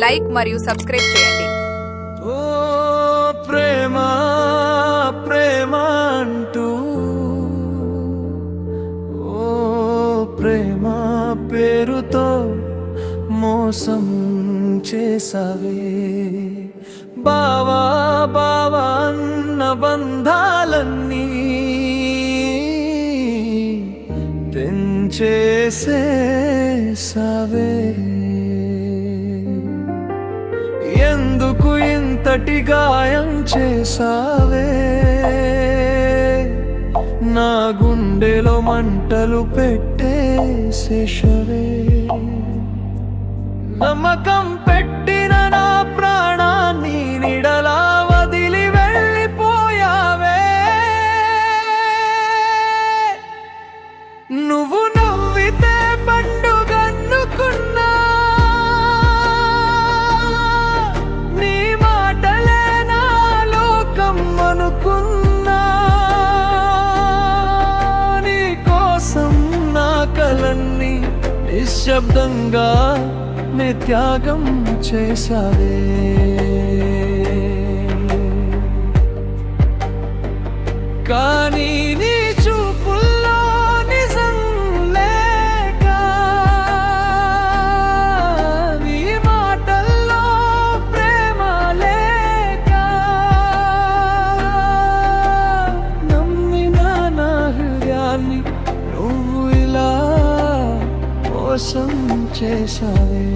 Like మరియు subscribe చేయండి. ఓ ప్రేమ ప్రేమ అంటూ ఓ ప్రేమ పేరుతో మోసం చేసావే, బావా బావా అన్న బంధాలన్నీ తెంచేసేసావే. ఎందుకు ఇంతటి గాయం చేసావే, నా గుండెలో మంటలు పెట్టేసేషవే. నమ్మకం పెట్టిన నా ప్రాణాన్ని నిడలా వదిలి వెళ్ళిపోయావే. నువ్వు నవ్వితే పండుగన్నుకున్నా, నీ మాటలే నా లోకం అనుకున్నా. నీ కోసం నా కలన్ని నిశ్శబ్దంగా నే త్యాగం చేసావే. కానీ నీ చూపుల్లో నిజం లేక, నీ మాటల్లో ప్రేమ లేక, నమ్మిన నా హృదయాన్ని నువ్వు ఇలా మోసం చేసావే.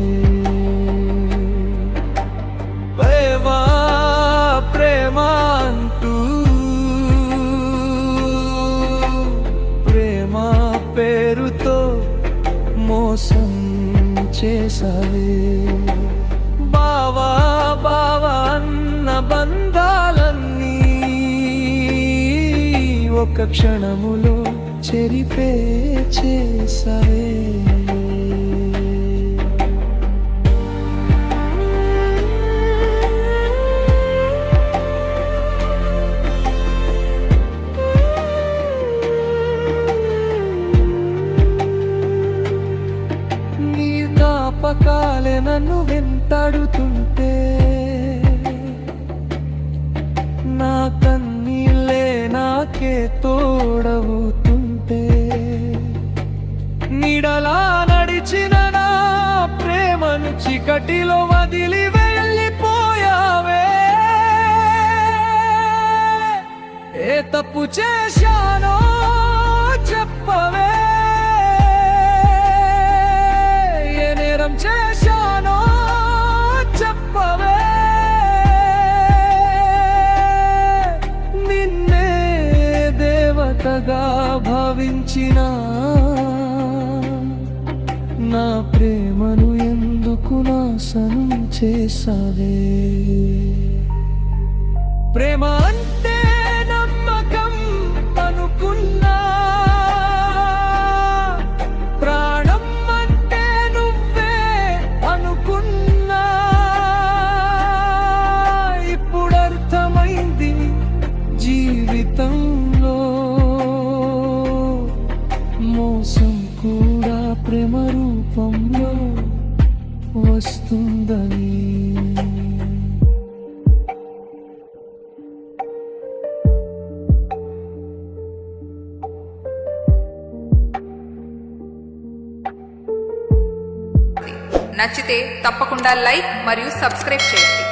ప్రేమ ప్రేమ అంటూ ప్రేమ పేరుతో మోసం చేసావే, బావా బావా అన్న బంధాలన్నీ ఒక క్షణములో చెరిపే చేసావే. నీ జ్ఞాపకాలే నన్ను వెంటాడుతుంటే, నా కన్నీళ్ళే నాకే తోడవుతుంటే, నీడలా నడిచిన నా ప్రేమను చీకటిలో వదిలి వెళ్ళిపోయావే. ఏ తప్పు చేశానో చెప్పవే, ఏ నేరం చేశానో చెప్పవే. నిన్నే దేవతగా భావించిన నా ప్రేమను ఎందుకు నాశనం చేసావే. ప్రేమ అంటే నమ్మకం అనుకున్నా, ప్రాణం అంటే నువ్వే అనుకున్నా. ఇప్పుడు అర్థమైంది, జీవితంలో మోసం కూడా ప్రేమ రూపంలో వస్తుందని. నచ్చితే తప్పకుండా లైక్ మరియు సబ్స్క్రైబ్ చేయండి.